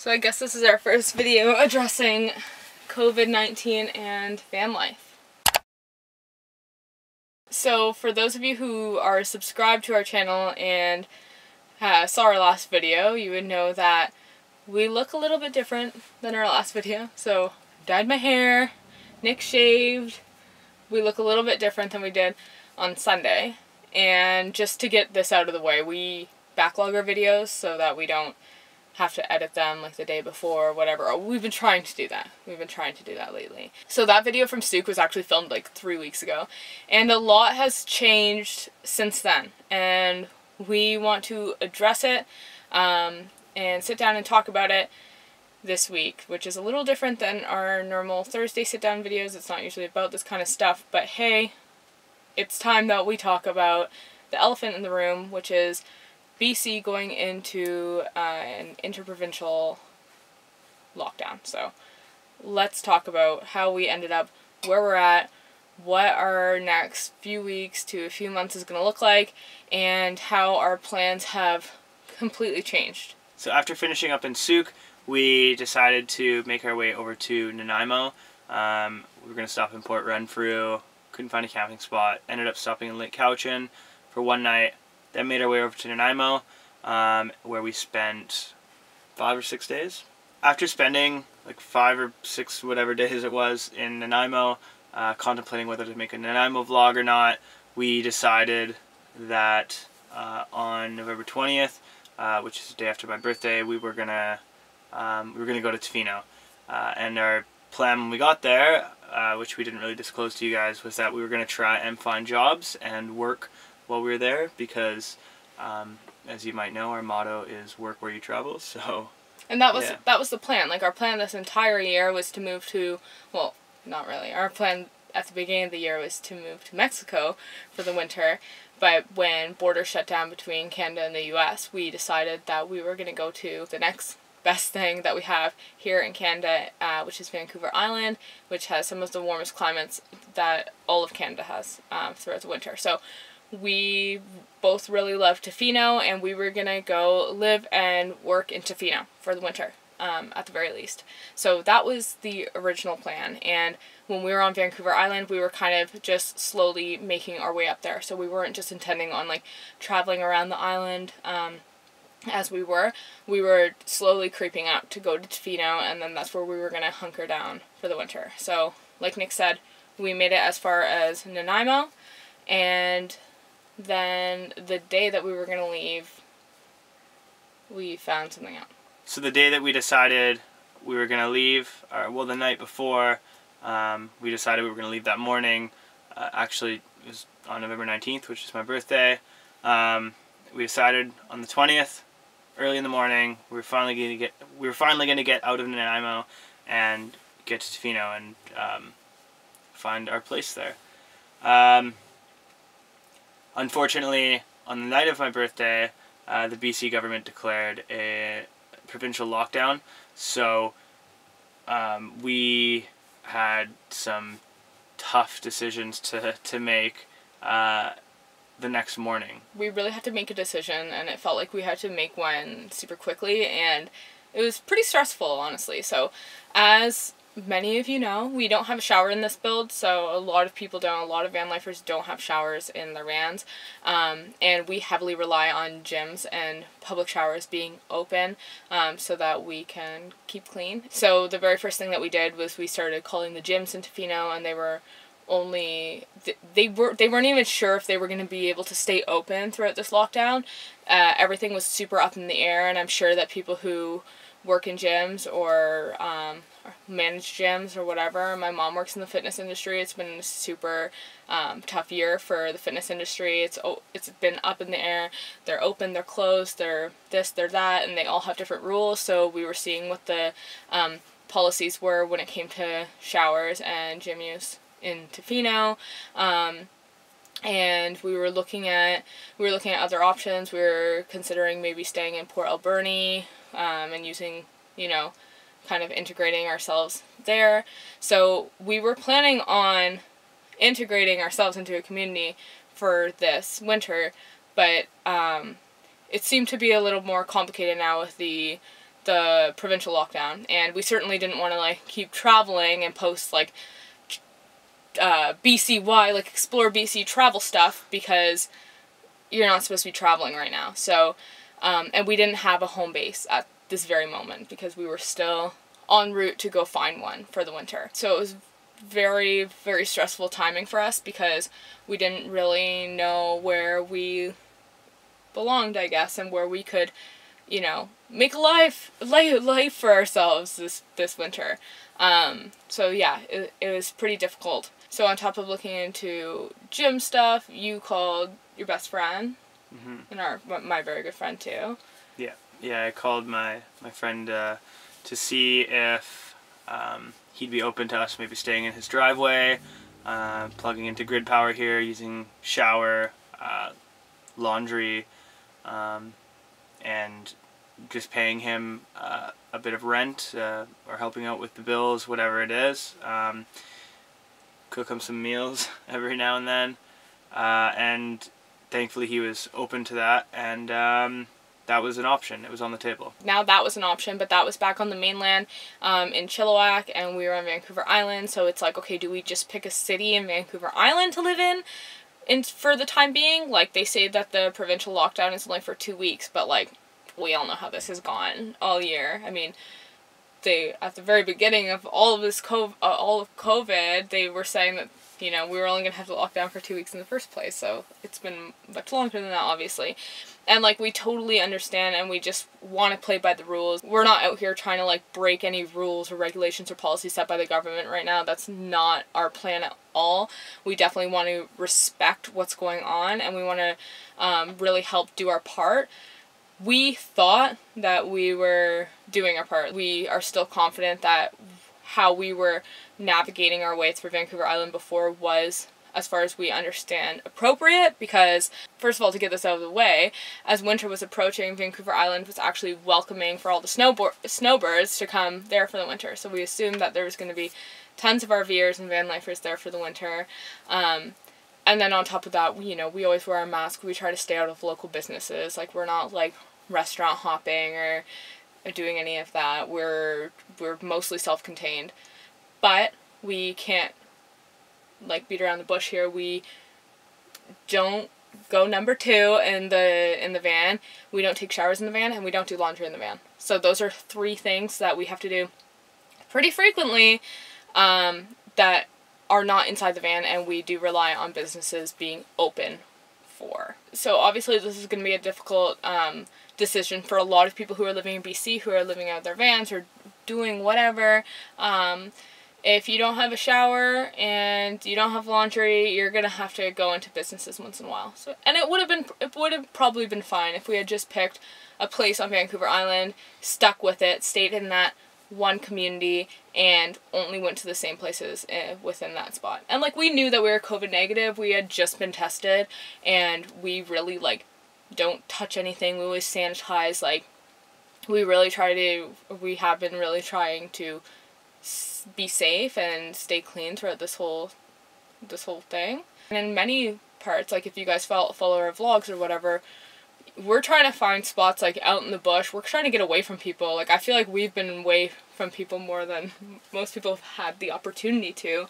So I guess this is our first video addressing COVID-19 and van life. So for those of you who are subscribed to our channel and saw our last video, you would know that we look a little bit different than our last video. So dyed my hair, Nick shaved, we look a little bit different than we did on Sunday. And just to get this out of the way, we backlog our videos so that we don't have to edit them like the day before or whatever. We've been trying to do that. We've been trying to do that lately. So that video from Stook was actually filmed like 3 weeks ago. And a lot has changed since then. And we want to address it and sit down and talk about it this week, which is a little different than our normal Thursday sit-down videos. It's not usually about this kind of stuff, but hey, it's time that we talk about the elephant in the room, which is BC going into an interprovincial lockdown. So let's talk about how we ended up where we're at, what our next few weeks to a few months is going to look like, and how our plans have completely changed. So after finishing up in Souk, we decided to make our way over to Nanaimo. We were going to stop in Port Renfrew, couldn't find a camping spot, ended up stopping in Lake Cowichan for one night, then made our way over to Nanaimo, where we spent 5 or 6 days. After spending like 5 or 6 whatever days it was in Nanaimo, contemplating whether to make a Nanaimo vlog or not, we decided that on November 20th, which is the day after my birthday, we were gonna go to Tofino. And our plan when we got there, which we didn't really disclose to you guys, was that we were gonna try and find jobs and work while we were there, because as you might know, our motto is work where you travel. So and that was the plan. Like, our plan this entire year was to move to, well, not really, our plan at the beginning of the year was to move to Mexico for the winter, but when borders shut down between Canada and the US, we decided that we were going to go to the next best thing that we have here in Canada, which is Vancouver Island, which has some of the warmest climates that all of Canada has throughout the winter. So we both really love Tofino, and we were gonna go live and work in Tofino for the winter, at the very least. So that was the original plan, and when we were on Vancouver Island, we were kind of just slowly making our way up there. So we weren't just intending on like traveling around the island as we were slowly creeping up to go to Tofino, and then that's where we were gonna hunker down for the winter. So like Nick said, we made it as far as Nanaimo, and then the day that we were going to leave, we found something out. So the day that we decided we were going to leave, well, the night before, we decided we were going to leave that morning. Actually, it was on November 19th, which is my birthday. We decided on the 20th, early in the morning, we were finally going to get out of Nanaimo and get to Tofino and find our place there. Unfortunately, on the night of my birthday, the BC government declared a provincial lockdown, so we had some tough decisions to make the next morning. We really had to make a decision, and it felt like we had to make one super quickly, and it was pretty stressful, honestly. So, as many of you know, we don't have a shower in this build, so a lot of people don't. A lot of van lifers don't have showers in their vans, and we heavily rely on gyms and public showers being open so that we can keep clean. So the very first thing that we did was we started calling the gyms in Tofino, and they were only they weren't even sure if they were going to be able to stay open throughout this lockdown. Everything was super up in the air, and I'm sure that people who work in gyms or manage gyms or whatever. My mom works in the fitness industry. It's been a super tough year for the fitness industry. It's been up in the air. They're open, they're closed, they're this, they're that, and they all have different rules. So we were seeing what the policies were when it came to showers and gym use in Tofino. And we were looking at other options. We were considering maybe staying in Port Alberni and using, kind of integrating ourselves there. So we were planning on integrating ourselves into a community for this winter, but it seemed to be a little more complicated now with the the provincial lockdown, and we certainly didn't want to like keep traveling and post like BCY, like Explore BC travel stuff, because you're not supposed to be traveling right now. So, and we didn't have a home base at this very moment because we were still en route to go find one for the winter. So it was very, very stressful timing for us because we didn't really know where we belonged, I guess, and where we could, you know, make a life for ourselves this winter. So yeah, it was pretty difficult. So on top of looking into gym stuff, you called your best friend, and my very good friend too. Yeah, I called my friend to see if he'd be open to us maybe staying in his driveway, plugging into grid power here, using shower, laundry, and just paying him a bit of rent or helping out with the bills, whatever it is. Cook him some meals every now and then, and thankfully he was open to that, and that was an option. It was on the table. Now that was an option, but that was back on the mainland in Chilliwack, and we were on Vancouver Island, so it's like, okay, do we just pick a city in Vancouver Island to live in for the time being? Like, they say that the provincial lockdown is only for 2 weeks, but like, we all know how this has gone all year. I mean, at the very beginning of all of COVID, they were saying that, you know, we were only going to have to lock down for 2 weeks in the first place, so it's been much longer than that, obviously. And, like, we totally understand, and we just want to play by the rules. We're not out here trying to, like, break any rules or regulations or policies set by the government right now. That's not our plan at all. We definitely want to respect what's going on, and we want to really help do our part. We thought that we were doing our part. We are still confident that how we were navigating our way through Vancouver Island before was, as far as we understand, appropriate, because, first of all, to get this out of the way, as winter was approaching, Vancouver Island was actually welcoming for all the snowbirds to come there for the winter. So we assumed that there was going to be tons of RVers and van lifers there for the winter. And then on top of that, you know, we always wear our mask. We try to stay out of local businesses. Like, we're not, like, restaurant hopping or doing any of that. We're mostly self-contained. But we can't, like, beat around the bush here. We don't go number 2 in the van. We don't take showers in the van, and we don't do laundry in the van. So those are 3 things that we have to do pretty frequently that are not inside the van, and we do rely on businesses being open for. So obviously this is going to be a difficult decision for a lot of people who are living in BC, who are living out of their vans or doing whatever. If you don't have a shower and you don't have laundry, you're gonna have to go into businesses once in a while. So, and it would have probably been fine if we had just picked a place on Vancouver Island, stuck with it, stayed in that one community, and only went to the same places within that spot. And, like, we knew that we were COVID negative. We had just been tested, and we really, like, don't touch anything. We always sanitize. Like, we have been really trying to be safe and stay clean throughout this whole thing. And in many parts, like, if you guys follow our vlogs or whatever, we're trying to find spots, like, out in the bush. We're trying to get away from people. Like, I feel like we've been away from people more than most people have had the opportunity to.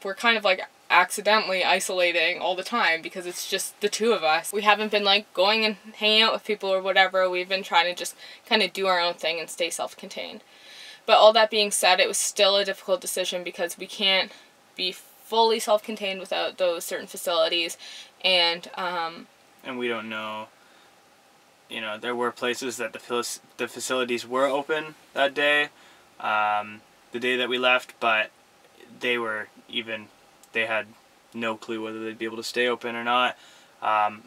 We're kind of, like, accidentally isolating all the time because it's just the 2 of us. We haven't been, like, going and hanging out with people or whatever. We've been trying to just kind of do our own thing and stay self-contained. But all that being said, it was still a difficult decision because we can't be fully self-contained without those certain facilities, and we don't know, you know, there were places that the facilities were open that day, the day that we left, but they had no clue whether they'd be able to stay open or not.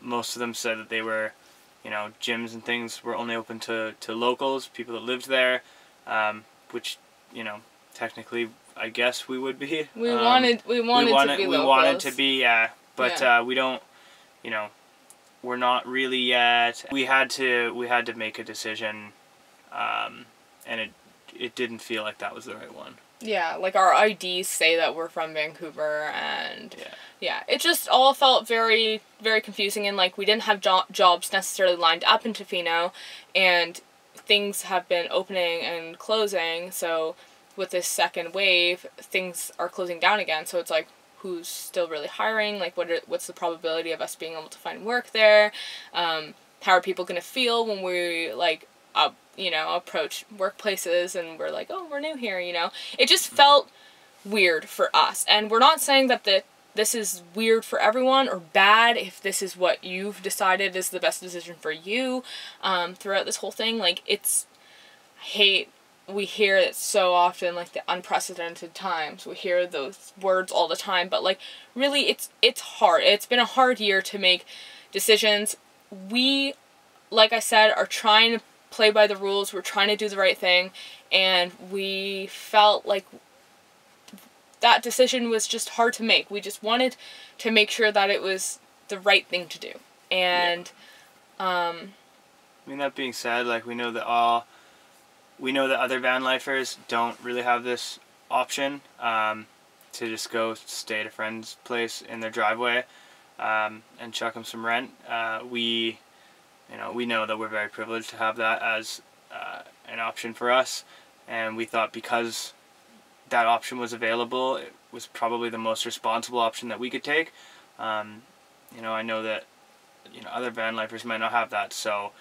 Most of them said that they were, you know, gyms and things were only open to locals, people that lived there, which, you know, technically, I guess we would be. We wanted to be, yeah, but yeah. We don't, you know, we're not really yet. We had to make a decision, and it didn't feel like that was the right one. Yeah, like, our IDs say that we're from Vancouver, and yeah, it just all felt very, very confusing, and, like, we didn't have jobs necessarily lined up in Tofino, and things have been opening and closing, so with this second wave, things are closing down again, so it's like, who's still really hiring? Like, what's the probability of us being able to find work there? How are people going to feel when we, like, approach workplaces and we're like, oh, we're new here, you know? It just felt weird for us, and we're not saying that this is weird for everyone or bad if this is what you've decided is the best decision for you throughout this whole thing. Like, we hear it so often, like the unprecedented times. We hear those words all the time, but like really it's hard. It's been a hard year to make decisions. We, like I said, are trying to play by the rules. We're trying to do the right thing, and we felt like that decision was just hard to make. We just wanted to make sure that it was the right thing to do. And I mean, that being said, like, we know that other van lifers don't really have this option to just go stay at a friend's place in their driveway and chuck them some rent. We know that we're very privileged to have that as an option for us, and we thought because that option was available, it was probably the most responsible option that we could take. I know that other van lifers might not have that, so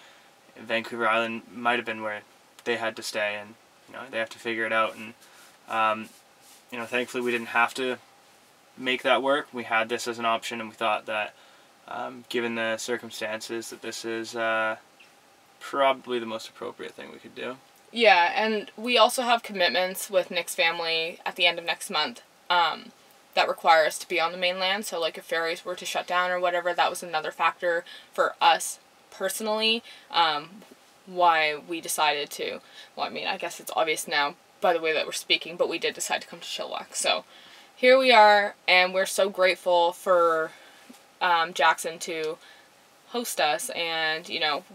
Vancouver Island might have been where they had to stay, and they have to figure it out. And thankfully we didn't have to make that work. We had this as an option, and we thought that given the circumstances, that this is probably the most appropriate thing we could do. Yeah, and we also have commitments with Nick's family at the end of next month that require us to be on the mainland. So, like, if ferries were to shut down or whatever, that was another factor for us personally, why we decided to, well, I mean, I guess it's obvious now by the way that we're speaking, but we did decide to come to Chilliwack. So, here we are, and we're so grateful for Jackson to host us, and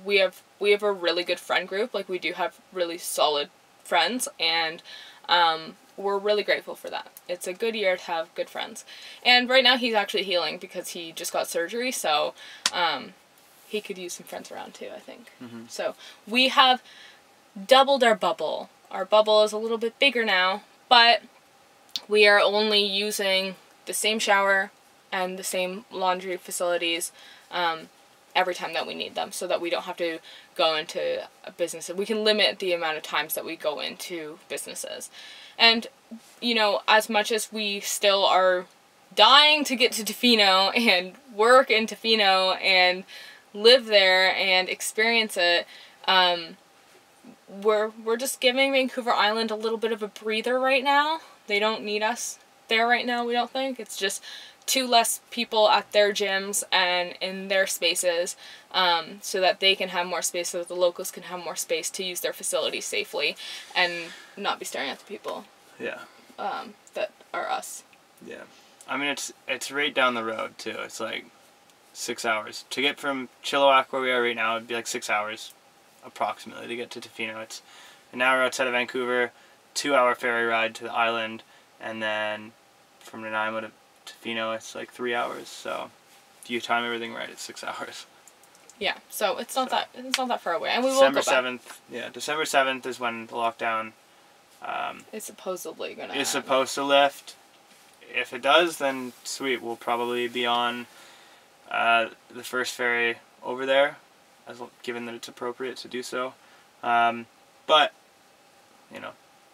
we have a really good friend group. Like, we do have really solid friends, and we're really grateful for that. It's a good year to have good friends. And right now he's actually healing because he just got surgery, so he could use some friends around too, I think. Mm-hmm. So we have doubled our bubble. Our bubble is a little bit bigger now, but we are only using the same shower and the same laundry facilities every time that we need them, so that we don't have to go into a business. We can limit the amount of times that we go into businesses. And, as much as we still are dying to get to Tofino and work in Tofino and live there and experience it, we're just giving Vancouver Island a little bit of a breather right now. They don't need us there right now, we don't think. It's just 2 less people at their gyms and in their spaces, so that they can have more space, so that the locals can have more space to use their facilities safely and not be staring at the people. Yeah. That are us. Yeah. I mean, it's right down the road too. It's like 6 hours to get from Chilliwack, where we are right now. It'd be like 6 hours approximately to get to Tofino. It's an hour outside of Vancouver, 2-hour ferry ride to the island, and then from Nanaimo to Tofino, it's like 3 hours. So if you time everything right, it's 6 hours. Yeah, so it's not that far away, and we will December go back. 7th. Yeah, December 7th is when the lockdown is supposedly gonna. Is supposed to lift. If it does, then sweet. We'll probably be on the first ferry over there, given that it's appropriate to do so. But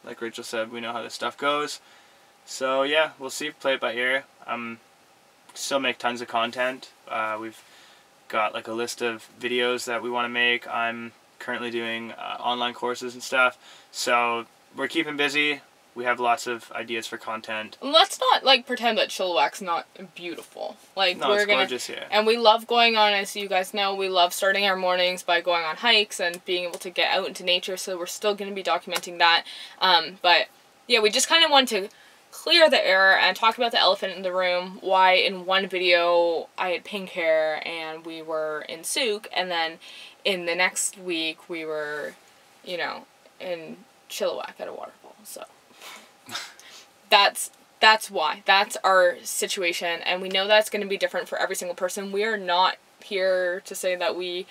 like Rachel said, we know how this stuff goes. So yeah, we'll see. Play it by ear. Still make tons of content. We've got like a list of videos that we want to make. I'm currently doing online courses and stuff. So we're keeping busy. We have lots of ideas for content. Let's not pretend that Chilliwack's not beautiful. No, it's gorgeous here. And we love going on, as you guys know, we love starting our mornings by going on hikes and being able to get out into nature. So we're still going to be documenting that. But yeah, we just kind of want to clear the air and talk about the elephant in the room. Why in one video I had pink hair and we were in Souk, and then in the next week we were, in Chilliwack at a waterfall. So that's why. That's our situation, and we know that's going to be different for every single person. We are not here to say that we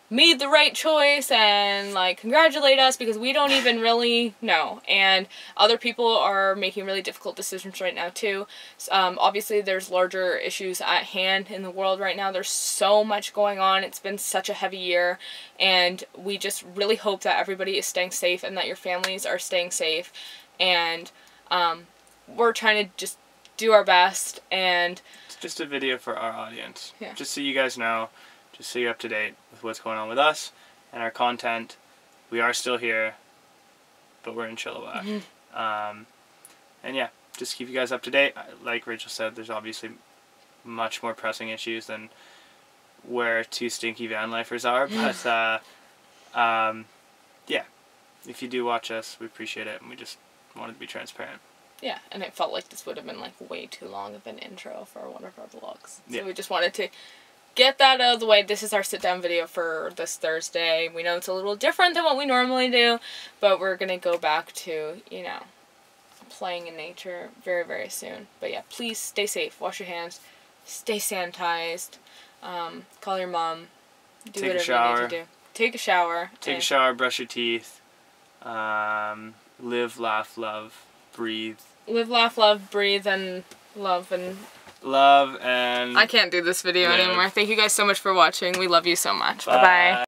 made the right choice and like congratulate us, because we don't even really know, and other people are making really difficult decisions right now too. Obviously there's larger issues at hand in the world right now. There's so much going on. It's been such a heavy year, and we just really hope that everybody is staying safe and that your families are staying safe, and we're trying to just do our best. And it's just a video for our audience, yeah, just so you guys know, just so you're up to date with what's going on with us and our content. We are still here, but we're in Chilliwack. And yeah, just keep you guys up to date. Like Rachel said, there's obviously much more pressing issues than where two stinky van lifers are. But yeah, if you do watch us, we appreciate it, and we just wanted to be transparent. Yeah, and it felt like this would have been like way too long of an intro for one of our vlogs. So yeah, we just wanted to get that out of the way. This is our sit-down video for this Thursday. We know it's a little different than what we normally do, but we're going to go back to, you know, playing in nature very, very soon. But yeah, please stay safe. Wash your hands. Stay sanitized. Call your mom. Do take whatever a shower. you need to do. Take a shower. Take a shower, brush your teeth. Live, laugh, love, breathe. Live, laugh, love, breathe, and love, and... Love and... I can't do this video anymore. Thank you guys so much for watching. We love you so much. Bye. Bye-bye.